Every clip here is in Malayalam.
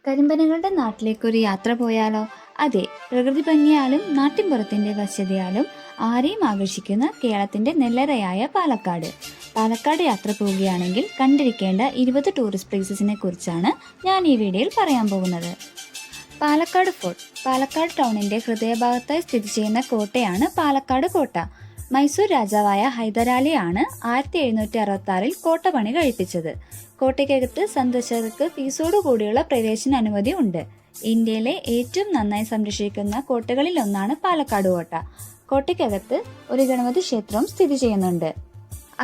കരിമ്പനകളുടെ നാട്ടിലേക്കൊരു യാത്ര പോയാലോ? അതെ, പ്രകൃതി ഭംഗിയാലും നാട്ടിൻപുറത്തിന്റെ വശ്യതയാലും ആരെയും ആകർഷിക്കുന്ന കേരളത്തിന്റെ നെല്ലറയായ പാലക്കാട്. പാലക്കാട് യാത്ര പോവുകയാണെങ്കിൽ കണ്ടിരിക്കേണ്ട 20 ടൂറിസ്റ്റ് പ്ലേസസിനെ കുറിച്ചാണ് ഞാൻ ഈ വീഡിയോയിൽ പറയാൻ പോകുന്നത്. പാലക്കാട് ഫോർട്ട്. പാലക്കാട് ടൗണിന്റെ ഹൃദയഭാഗത്തായി സ്ഥിതി ചെയ്യുന്ന കോട്ടയാണ് പാലക്കാട് കോട്ട. മൈസൂർ രാജാവായ ഹൈദരാലിയാണ് 1766 കോട്ട പണി കഴിപ്പിച്ചത്. കോട്ടയ്ക്കകത്ത് സന്ദർശകർക്ക് ഫീസോടു കൂടിയുള്ള പ്രവേശന അനുമതി ഉണ്ട്. ഇന്ത്യയിലെ ഏറ്റവും നന്നായി സംരക്ഷിക്കുന്ന കോട്ടകളിൽ ഒന്നാണ് പാലക്കാട് കോട്ട. കോട്ടയ്ക്കകത്ത് ഒരു ഗണപതി ക്ഷേത്രവും സ്ഥിതി ചെയ്യുന്നുണ്ട്.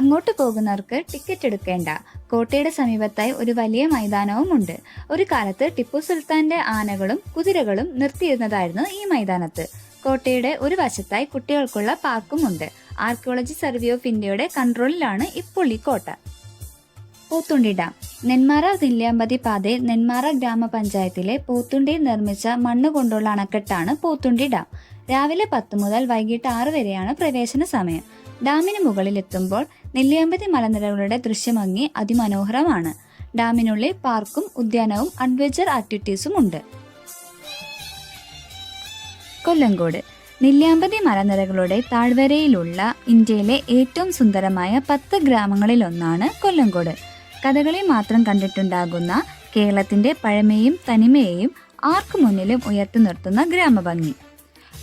അങ്ങോട്ട് പോകുന്നവർക്ക് ടിക്കറ്റ് എടുക്കേണ്ട. കോട്ടയുടെ സമീപത്തായി ഒരു വലിയ മൈതാനവും ഉണ്ട്. ഒരു കാലത്ത് ടിപ്പു സുൽത്താന്റെ ആനകളും കുതിരകളും നിർത്തിയിരുന്നതായിരുന്നു ഈ മൈതാനത്ത്. കോട്ടയുടെ ഒരു വശത്തായി കുട്ടികൾക്കുള്ള പാർക്കും ഉണ്ട്. ആർക്കിയോളജി സർവേ ഓഫ് ഇന്ത്യയുടെ കൺട്രോളിലാണ് ഇപ്പോൾ ഈ കോട്ട. പോത്തുണ്ടി ഡാം. നെന്മാറ നെല്ലിയാമ്പതി പാതയിൽ നെന്മാറ ഗ്രാമപഞ്ചായത്തിലെ പോത്തുണ്ടിയിൽ നിർമ്മിച്ച മണ്ണ് കൊണ്ടുള്ള അണക്കെട്ടാണ് പോത്തുണ്ടി ഡാം. രാവിലെ 10 മുതൽ വൈകിട്ട് 6 വരെയാണ് പ്രവേശന സമയം. ഡാമിന് മുകളിൽ എത്തുമ്പോൾ നെല്ലിയാമ്പതി മലനിരകളുടെ ദൃശ്യഭംഗി അതിമനോഹരമാണ്. ഡാമിനുള്ളിൽ പാർക്കും ഉദ്യാനവും അഡ്വഞ്ചർ ആക്ടിവിറ്റീസും ഉണ്ട്. കൊല്ലങ്കോട്. നെല്ലിയാമ്പതി മലനിരകളുടെ താഴ്വരയിലുള്ള ഇന്ത്യയിലെ ഏറ്റവും സുന്ദരമായ 10 ഗ്രാമങ്ങളിലൊന്നാണ് കൊല്ലങ്കോട്. കഥകളി മാത്രം കണ്ടിട്ടുണ്ടാകുന്ന കേരളത്തിന്റെ പഴമയും തനിമയെയും ആർക്കു മുന്നിലും ഉയർത്തി നിർത്തുന്ന ഗ്രാമഭംഗി.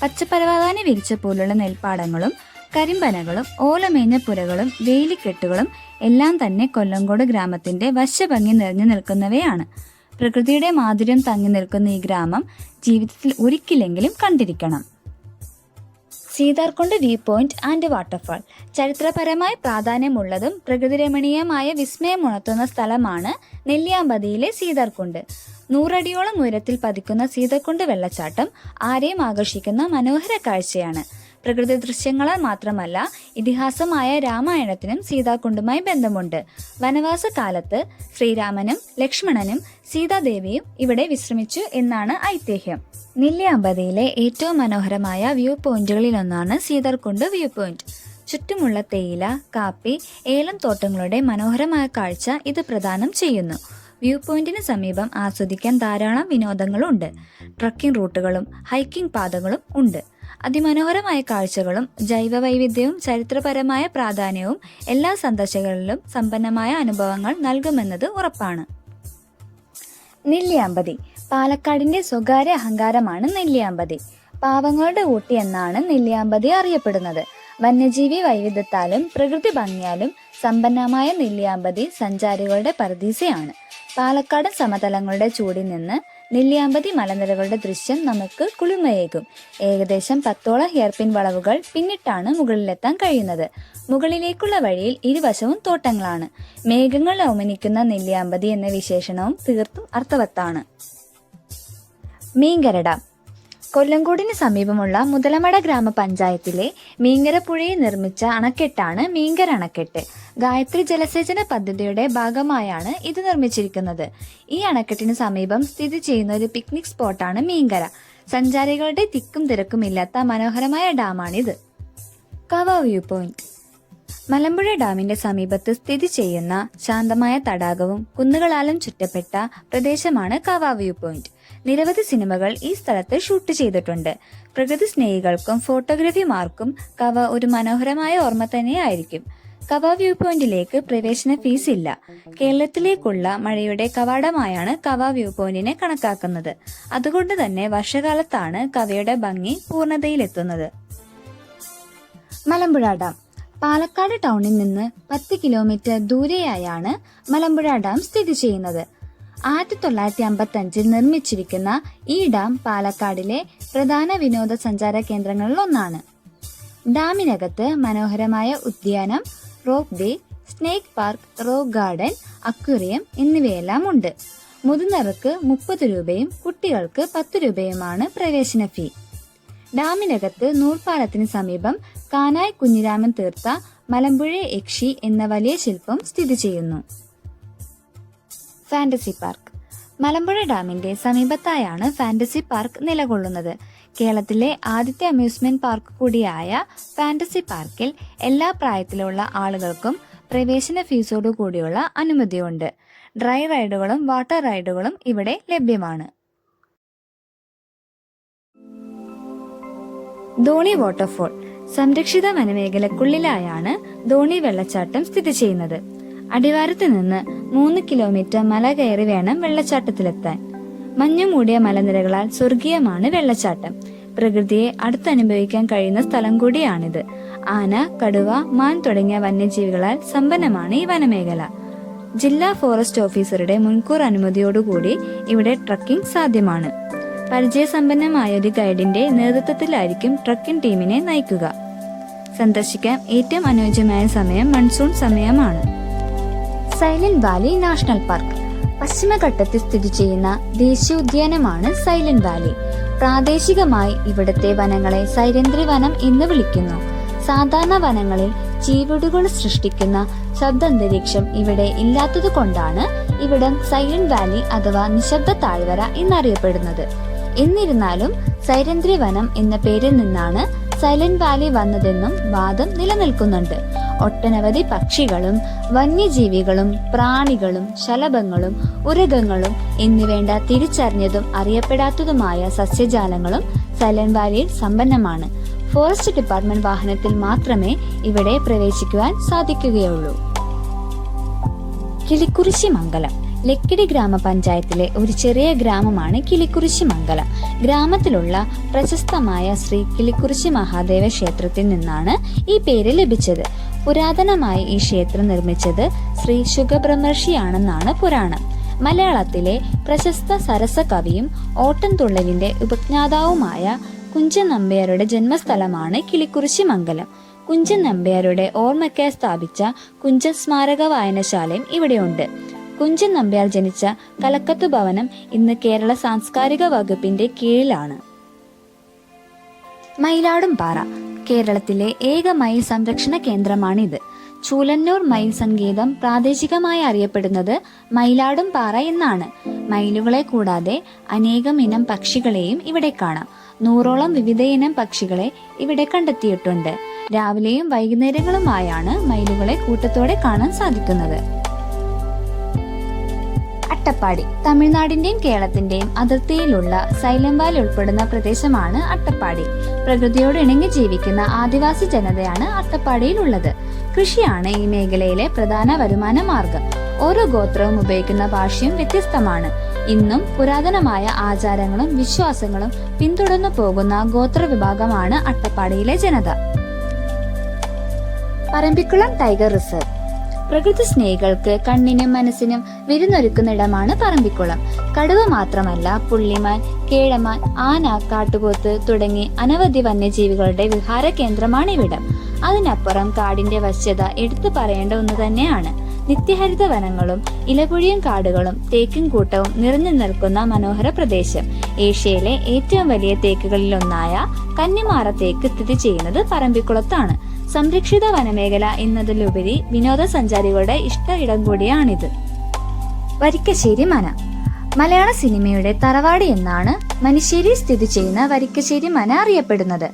പച്ചപ്പരവതാനി വിരിച്ച പോലുള്ള നെൽപ്പാടങ്ങളും കരിമ്പനകളും ഓലമേഞ്ഞ പുരകളും വേലിക്കെട്ടുകളും എല്ലാം തന്നെ കൊല്ലങ്കോട് ഗ്രാമത്തിന്റെ വശ്യഭംഗി നിറഞ്ഞു നിൽക്കുന്നവയാണ്. പ്രകൃതിയുടെ മാധുര്യം തങ്ങി നിൽക്കുന്ന ഈ ഗ്രാമം ജീവിതത്തിൽ ഒരിക്കലെങ്കിലും കണ്ടിരിക്കണം. Seetharkund view point and waterfall. ചരിത്രപരമായി പ്രാധാന്യമുള്ളതും പ്രകൃതിരമണീയമായ വിസ്മയമുണർത്തുന്ന സ്ഥലമാണ് നെല്ലിയാമ്പതിയിലെ സീതാർകുണ്ട്. 100 അടിയോളം ഉയരത്തിൽ പതിക്കുന്ന സീതാർകുണ്ട് വെള്ളച്ചാട്ടം ആരെയും ആകർഷിക്കുന്ന മനോഹര കാഴ്ചയാണ്. പ്രകൃതി ദൃശ്യങ്ങളാൽ മാത്രമല്ല, ഇതിഹാസമായ രാമായണത്തിനും സീതാകുണ്ടുമായി ബന്ധമുണ്ട്. വനവാസ കാലത്ത് ശ്രീരാമനും ലക്ഷ്മണനും സീതാദേവിയും ഇവിടെ വിശ്രമിച്ചു എന്നാണ് ഐതിഹ്യം. നെല്ലിയാമ്പതിയിലെ ഏറ്റവും മനോഹരമായ വ്യൂ പോയിന്റുകളിലൊന്നാണ് സീതാർകുണ്ട് വ്യൂ പോയിന്റ്. ചുറ്റുമുള്ള തേയില, കാപ്പി, ഏലം തോട്ടങ്ങളുടെ മനോഹരമായ കാഴ്ച ഇത് പ്രദാനം ചെയ്യുന്നു. വ്യൂ പോയിന്റിന് സമീപം ആസ്വദിക്കാൻ ധാരാളം വിനോദങ്ങളുണ്ട്. ട്രക്കിംഗ് റൂട്ടുകളും ഹൈക്കിംഗ് പാതകളും ഉണ്ട്. അതിമനോഹരമായ കാഴ്ചകളും ജൈവ വൈവിധ്യവും ചരിത്രപരമായ പ്രാധാന്യവും എല്ലാ സന്ദർശകരിലും സമ്പന്നമായ അനുഭവങ്ങൾ നൽകുമെന്നത് ഉറപ്പാണ്. നെല്ലിയാമ്പതി. പാലക്കാടിന്റെ സ്വകാര്യ അഹങ്കാരമാണ് നെല്ലിയാമ്പതി. പാവങ്ങളുടെ ഊട്ടി എന്നാണ് നെല്ലിയാമ്പതി അറിയപ്പെടുന്നത്. വന്യജീവി വൈവിധ്യത്താലും പ്രകൃതി ഭംഗിയാലും സമ്പന്നമായ നെല്ലിയാമ്പതി സഞ്ചാരികളുടെ പറുദീസയാണ്. പാലക്കാട് സമതലങ്ങളുടെ ചൂടിൽ നിന്ന് നെല്ലിയാമ്പതി മലനിരകളുടെ ദൃശ്യം നമുക്ക് കുളിർമയേകും. ഏകദേശം 10ഓളം ഹെയർപിൻ വളവുകൾ പിന്നിട്ടാണ് മുകളിലെത്താൻ കഴിയുന്നത്. മുകളിലേക്കുള്ള വഴിയിൽ ഇരുവശവും തോട്ടങ്ങളാണ്. മേഘങ്ങൾ ഓമനിക്കുന്ന നെല്ലിയാമ്പതി എന്ന വിശേഷണവും തീർത്തും അർത്ഥവത്താണ്. മീങ്കര ഡാം. കൊല്ലങ്കോടിന് സമീപമുള്ള മുതലമട ഗ്രാമപഞ്ചായത്തിലെ മീങ്കര പുഴയിൽ നിർമ്മിച്ച അണക്കെട്ടാണ് മീങ്കര അണക്കെട്ട്. ഗായത്രി ജലസേചന പദ്ധതിയുടെ ഭാഗമായാണ് ഇത് നിർമ്മിച്ചിരിക്കുന്നത്. ഈ അണക്കെട്ടിന് സമീപം സ്ഥിതി ചെയ്യുന്ന ഒരു പിക്നിക് സ്പോട്ടാണ് മീങ്കര. സഞ്ചാരികളുടെ തിക്കും തിരക്കും ഇല്ലാത്ത മനോഹരമായ ഡാമാണിത്. കവ വ്യൂ പോയിന്റ്. മലമ്പുഴ ഡാമിന്റെ സമീപത്ത് സ്ഥിതി ചെയ്യുന്ന ശാന്തമായ തടാകവും കുന്നുകളാലും ചുറ്റപ്പെട്ട പ്രദേശമാണ് കവ വ്യൂ പോയിന്റ്. നിരവധി സിനിമകൾ ഈ സ്ഥലത്ത് ഷൂട്ട് ചെയ്തിട്ടുണ്ട്. പ്രകൃതി സ്നേഹികൾക്കും ഫോട്ടോഗ്രാഫിമാർക്കും കവ ഒരു മനോഹരമായ ഓർമ്മ തന്നെയായിരിക്കും. കവ വ്യൂ പോയിന്റിലേക്ക് പ്രവേശന ഫീസ് ഇല്ല. കേരളത്തിലേക്കുള്ള മഴയുടെ കവാടമായാണ് കവ വ്യൂ പോയിന്റിനെ കണക്കാക്കുന്നത്. അതുകൊണ്ട് തന്നെ വർഷകാലത്താണ് കവയുടെ ഭംഗി പൂർണ്ണതയിലെത്തുന്നത്. മലമ്പുഴ ഡാം. പാലക്കാട് ടൗണിൽ നിന്ന് 10 കിലോമീറ്റർ ദൂരെയായാണ് മലമ്പുഴ ഡാം സ്ഥിതി ചെയ്യുന്നത്. 1955 നിർമ്മിച്ചിരിക്കുന്ന ഈ ഡാം പാലക്കാടിലെ പ്രധാന വിനോദസഞ്ചാര കേന്ദ്രങ്ങളിൽ ഒന്നാണ്. ഡാമിനകത്ത് മനോഹരമായ ഉദ്യാനം, rock way, snake park, rock garden, aquarium എന്നിവയെല്ലാം ഉണ്ട്. മുതിർന്നവർക്ക് 30 രൂപയും കുട്ടികൾക്ക് 10 രൂപയുമാണ് പ്രവേശന ഫീ. ഡാമിനകത്ത് നൂർപാലത്തിന് സമീപം കാനായി കുഞ്ഞിരാമൻ തീർത്ത മലമ്പുഴ യക്ഷി എന്ന വലിയ ശില്പം സ്ഥിതി ചെയ്യുന്നു. Fantasy park. മലമ്പുഴ ഡാമിന്റെ സമീപത്തായാണ് ഫാന്റസി പാർക്ക് നിലകൊള്ളുന്നത്. കേരളത്തിലെ ആദ്യത്തെ അമ്യൂസ്മെന്റ് പാർക്ക് കൂടിയായ ഫാന്റസി പാർക്കിൽ എല്ലാ പ്രായത്തിലുള്ള ആളുകൾക്കും പ്രവേശന ഫീസോടു കൂടിയുള്ള അനുമതിയുണ്ട്. ഡ്രൈ റൈഡുകളും വാട്ടർ റൈഡുകളും ഇവിടെ ലഭ്യമാണ്. ധോണി വാട്ടർഫോൾ സംരക്ഷിത വനമേഖലക്കുള്ളിലായാണ് ധോണി വെള്ളച്ചാട്ടം സ്ഥിതി ചെയ്യുന്നത്. അടിവാരത്ത് നിന്ന് 3 കിലോമീറ്റർ മല കയറി വേണം വെള്ളച്ചാട്ടത്തിലെത്താൻ. മഞ്ഞു മൂടിയ മലനിരകളാൽ സ്വർഗീയമാണ് വെള്ളച്ചാട്ടം. പ്രകൃതിയെ അടുത്തനുഭവിക്കാൻ കഴിയുന്ന സ്ഥലം കൂടിയാണിത്. ആന, കടുവ, മാൻ തുടങ്ങിയ വന്യജീവികളാൽ സമ്പന്നമാണ് ഈ വനമേഖല. ജില്ലാ ഫോറസ്റ്റ് ഓഫീസറുടെ മുൻകൂർ അനുമതിയോടുകൂടി ഇവിടെ ട്രക്കിംഗ് സാധ്യമാണ്. പരിചയസമ്പന്നമായ ഒരു ഗൈഡിന്റെ നേതൃത്വത്തിലായിരിക്കും ട്രക്കിംഗ് ടീമിനെ നയിക്കുക. സന്ദർശിക്കാൻ ഏറ്റവും അനുയോജ്യമായ സമയം മൺസൂൺ സമയമാണ്. സൈലന്റ് വാലി നാഷണൽ പാർക്ക് പശ്ചിമഘട്ടത്തിൽ സ്ഥിതി ചെയ്യുന്ന ദേശീയോദ്യാനമാണ് സൈലന്റ് വാലി. പ്രാദേശികമായി ഇവിടുത്തെ വനങ്ങളെ സൈരന്ധ്രി വനം എന്ന് വിളിക്കുന്നു. സാധാരണ വനങ്ങളിൽ ചീവീടുകൾ സൃഷ്ടിക്കുന്ന ശബ്ദാന്തരീക്ഷം ഇവിടെ ഇല്ലാത്തത് കൊണ്ടാണ് ഇവിടം സൈലന്റ് വാലി അഥവാ നിശബ്ദ താഴ്വര എന്നറിയപ്പെടുന്നത്. എന്നിരുന്നാലും സൈരന്ധ്രി വനം എന്ന പേരിൽ നിന്നാണ് സൈലന്റ് വാലി വന്നതെന്നും വാദം നിലനിൽക്കുന്നുണ്ട്. ഒട്ടനവധി പക്ഷികളും വന്യജീവികളും പ്രാണികളും ശലഭങ്ങളും ഉരഗങ്ങളും എന്നിവേണ്ട തിരിച്ചറിഞ്ഞതും അറിയപ്പെടാത്തതുമായ സസ്യജാലങ്ങളും സൈലന്റ് വാലിയിൽ സമ്പന്നമാണ്. ഫോറസ്റ്റ് ഡിപ്പാർട്ട്മെന്റ് വാഹനത്തിൽ മാത്രമേ ഇവിടെ പ്രവേശിക്കുവാൻ സാധിക്കുകയുള്ളൂ. കിളിക്കുറിശി മംഗലം ലക്കിടി ഗ്രാമപഞ്ചായത്തിലെ ഒരു ചെറിയ ഗ്രാമമാണ് കിളിക്കുറിശി മംഗലം. ഗ്രാമത്തിലുള്ള പ്രശസ്തമായ ശ്രീ കിളിക്കുറിശി മഹാദേവ ക്ഷേത്രത്തിൽ നിന്നാണ് ഈ പേര് ലഭിച്ചത്. പുരാതനമായി ഈ ക്ഷേത്രം നിർമ്മിച്ചത് ശ്രീ ശുഗബ്രഹ്മർഷിയാണെന്നാണ് പുരാണം. മലയാളത്തിലെ പ്രശസ്ത സരസ കവിയും ഓട്ടംതുള്ളലിന്റെ ഉപജ്ഞാതാവുമായ കുഞ്ചൻ നമ്പ്യാരുടെ ജന്മസ്ഥലമാണ് കിളിക്കുറിശി മംഗലം. കുഞ്ചൻ നമ്പ്യാരുടെ ഓർമ്മയ്ക്കായി സ്ഥാപിച്ച കുഞ്ചൻ സ്മാരക വായനശാലയും ഇവിടെയുണ്ട്. കുഞ്ചൻ നമ്പ്യാർ ജനിച്ച കലക്കത്ത് ഭവനം ഇന്ന് കേരള സാംസ്കാരിക വകുപ്പിന്റെ കീഴിലാണ്. മയിലാടും പാറ കേരളത്തിലെ ഏക മയിൽ സംരക്ഷണ കേന്ദ്രമാണിത്. ചൂലന്നൂർ മയിൽ സങ്കേതം പ്രാദേശികമായി അറിയപ്പെടുന്നത് മയിലാടും പാറ എന്നാണ്. മയിലുകളെ കൂടാതെ അനേകം ഇനം പക്ഷികളെയും ഇവിടെ കാണാം. 100ഓളം വിവിധ ഇനം പക്ഷികളെ ഇവിടെ കണ്ടെത്തിയിട്ടുണ്ട്. രാവിലെയും വൈകുന്നേരങ്ങളുമായാണ് മയിലുകളെ കൂട്ടത്തോടെ കാണാൻ സാധിക്കുന്നത്. അട്ടപ്പാടി തമിഴ്നാടിന്റെയും കേരളത്തിന്റെയും അതിർത്തിയിലുള്ള സൈലന്റ് വാലി ഉൾപ്പെടുന്ന പ്രദേശമാണ് അട്ടപ്പാടി. പ്രകൃതിയോട് ഇണങ്ങി ജീവിക്കുന്ന ആദിവാസി ജനതയാണ് അട്ടപ്പാടിയിലുള്ളത്. കൃഷിയാണ് ഈ മേഖലയിലെ പ്രധാന വരുമാന മാർഗം. ഓരോ ഗോത്രവും ഉപയോഗിക്കുന്ന ഭാഷയും വ്യത്യസ്തമാണ്. ഇന്നും പുരാതനമായ ആചാരങ്ങളും വിശ്വാസങ്ങളും പിന്തുടർന്നു പോകുന്ന ഗോത്ര വിഭാഗമാണ് അട്ടപ്പാടിയിലെ ജനത. പറമ്പിക്കുളം ടൈഗർ റിസർവ് പ്രകൃതി സ്നേഹികൾക്ക് കണ്ണിനും മനസ്സിനും വിരുന്നൊരുക്കുന്നിടമാണ് പറമ്പിക്കുളം. കടുവ മാത്രമല്ല, പുള്ളിമാൻ, കേഴമാൻ, ആന, കാട്ടുപോത്ത് തുടങ്ങി അനവധി വന്യജീവികളുടെ വിഹാര കേന്ദ്രമാണ് ഇവിടം. അതിനപ്പുറം കാടിന്റെ വശ്യത എടുത്തു പറയേണ്ട ഒന്ന് തന്നെയാണ്. നിത്യഹരിത വനങ്ങളും ഇലപൊഴിയും കാടുകളും തേക്കും കൂട്ടവും നിറഞ്ഞു നിൽക്കുന്ന മനോഹര പ്രദേശം. ഏഷ്യയിലെ ഏറ്റവും വലിയ തേക്കുകളിലൊന്നായ കന്നിമാറ തേക്ക് സ്ഥിതി ചെയ്യുന്നത് പറമ്പിക്കുളത്താണ്. സംരക്ഷിത വനമേഖല എന്നതിലുപരി വിനോദസഞ്ചാരികളുടെ ഇഷ്ട ഇടം കൂടിയാണിത്. വരിക്കശ്ശേരി മന മലയാള സിനിമയുടെ തറവാട് എന്നാണ് മനിശ്ശേരി സ്ഥിതി ചെയ്യുന്ന വരിക്കശ്ശേരി മന അറിയപ്പെടുന്നത്.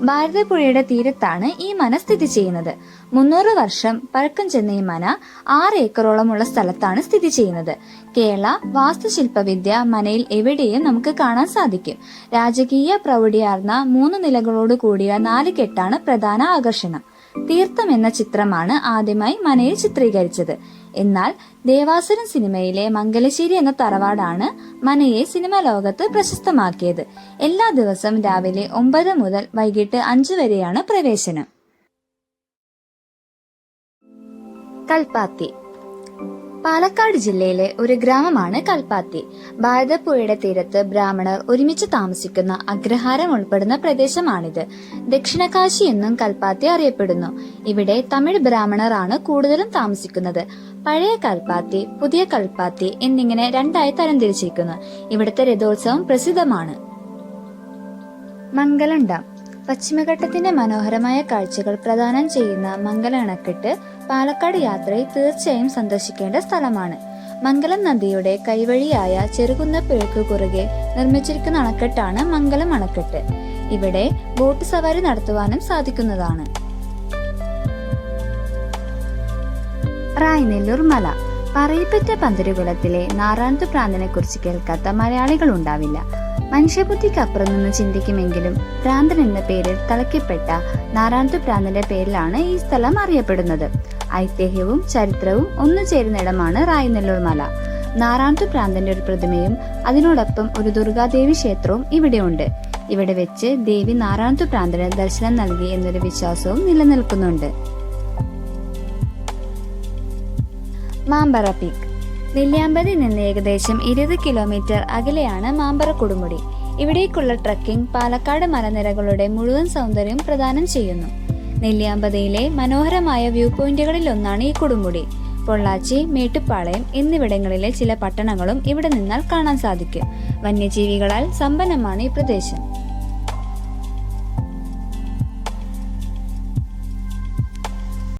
ഭാരതപ്പുഴയുടെ തീരത്താണ് ഈ മന സ്ഥിതി ചെയ്യുന്നത്. 300 വർഷം പഴക്കം ചെന്ന ഈ മന 6 ഏക്കറോളമുള്ള സ്ഥലത്താണ് സ്ഥിതി ചെയ്യുന്നത്. കേരള വാസ്തുശില്പവിദ്യ മനയിൽ എവിടെയും നമുക്ക് കാണാൻ സാധിക്കും. രാജകീയ പ്രൗഢിയാർന്ന 3 നിലകളോട് കൂടിയ 4 കെട്ടാണ് പ്രധാന ആകർഷണം. തീർത്ഥം എന്ന ചിത്രമാണ് ആദ്യമായി മനയിൽ ചിത്രീകരിച്ചത്. എന്നാൽ ദേവാസുരം സിനിമയിലെ മംഗലശ്ശേരി എന്ന തറവാടാണ് മനയെ സിനിമാ ലോകത്ത് പ്രശസ്തമാക്കിയത്. എല്ലാ ദിവസവും രാവിലെ 9 മുതൽ വൈകിട്ട് 5 വരെയാണ് പ്രവേശനം. കൽപ്പാത്തി പാലക്കാട് ജില്ലയിലെ ഒരു ഗ്രാമമാണ് കൽപ്പാത്തി. ഭാരതപ്പുഴയുടെ തീരത്ത് ബ്രാഹ്മണർ ഒരുമിച്ച് താമസിക്കുന്ന അഗ്രഹാരം ഉൾപ്പെടുന്ന പ്രദേശമാണിത്. ദക്ഷിണകാശി എന്നും കൽപ്പാത്തി അറിയപ്പെടുന്നു. ഇവിടെ തമിഴ് ബ്രാഹ്മണർ ആണ് കൂടുതലും താമസിക്കുന്നത്. പഴയ കൽപ്പാത്തി, പുതിയ കൽപ്പാത്തി എന്നിങ്ങനെ 2ആയി തരംതിരിച്ചിരിക്കുന്നു. ഇവിടുത്തെ രഥോത്സവം പ്രസിദ്ധമാണ്. മംഗലം ഡാം പശ്ചിമഘട്ടത്തിന്റെ മനോഹരമായ കാഴ്ചകൾ പ്രദാനം ചെയ്യുന്ന മംഗലം അണക്കെട്ട് പാലക്കാട് യാത്രയിൽ തീർച്ചയായും സന്ദർശിക്കേണ്ട സ്ഥലമാണ്. മംഗലം നദിയുടെ കൈവഴിയായ ചെറുകുന്നപ്പുഴയ്ക്ക് കുറുകെ നിർമ്മിച്ചിരിക്കുന്ന അണക്കെട്ടാണ് മംഗലം അണക്കെട്ട്. ഇവിടെ ബോട്ട് സവാരി നടത്തുവാനും സാധിക്കുന്നതാണ്. റായ്നെല്ലൂർ മല പറയിപ്പറ്റ പന്തരുകുലത്തിലെ നാറാണത്ത് ഭ്രാന്തനെ കുറിച്ച് കേൾക്കാത്ത മലയാളികൾ ഉണ്ടാവില്ല. മനുഷ്യബുദ്ധിക്കപ്പുറം നിന്ന് ചിന്തിക്കുമെങ്കിലും ഭ്രാന്തൻ എന്ന പേരിൽ തളയ്ക്കപ്പെട്ട നാറാണത്ത് ഭ്രാന്തന്റെ പേരിലാണ് ഈ സ്ഥലം അറിയപ്പെടുന്നത്. ഐതിഹ്യവും ചരിത്രവും ഒന്നുചേരുന്നിടമാണ് റായ്നെല്ലൂർ മല. നാറാണത്ത് ഭ്രാന്തന്റെ ഒരു പ്രതിമയും അതിനോടൊപ്പം ഒരു ദുർഗാദേവി ക്ഷേത്രവും ഇവിടെയുണ്ട്. ഇവിടെ വെച്ച് ദേവി നാറാണത്ത് ഭ്രാന്തന് ദർശനം നൽകി എന്നൊരു വിശ്വാസവും നിലനിൽക്കുന്നുണ്ട്. മാമ്പറ പീക്ക്. നെല്ലിയാമ്പതിൽ നിന്ന് ഏകദേശം 20 കിലോമീറ്റർ അകലെയാണ് മാമ്പറ കൊടുമുടി. ഇവിടേക്കുള്ള ട്രക്കിംഗ് പാലക്കാട് മലനിരകളുടെ മുഴുവൻ സൗന്ദര്യം പ്രദാനം ചെയ്യുന്നു. നെല്ലിയാമ്പതിയിലെ മനോഹരമായ വ്യൂ പോയിന്റുകളിൽ ഒന്നാണ് ഈ കൊടുമുടി. പൊള്ളാച്ചി, മേട്ടുപ്പാളയം എന്നിവിടങ്ങളിലെ ചില പട്ടണങ്ങളും ഇവിടെ നിന്നാൽ കാണാൻ സാധിക്കും. വന്യജീവികളാൽ സമ്പന്നമാണ് ഈ പ്രദേശം.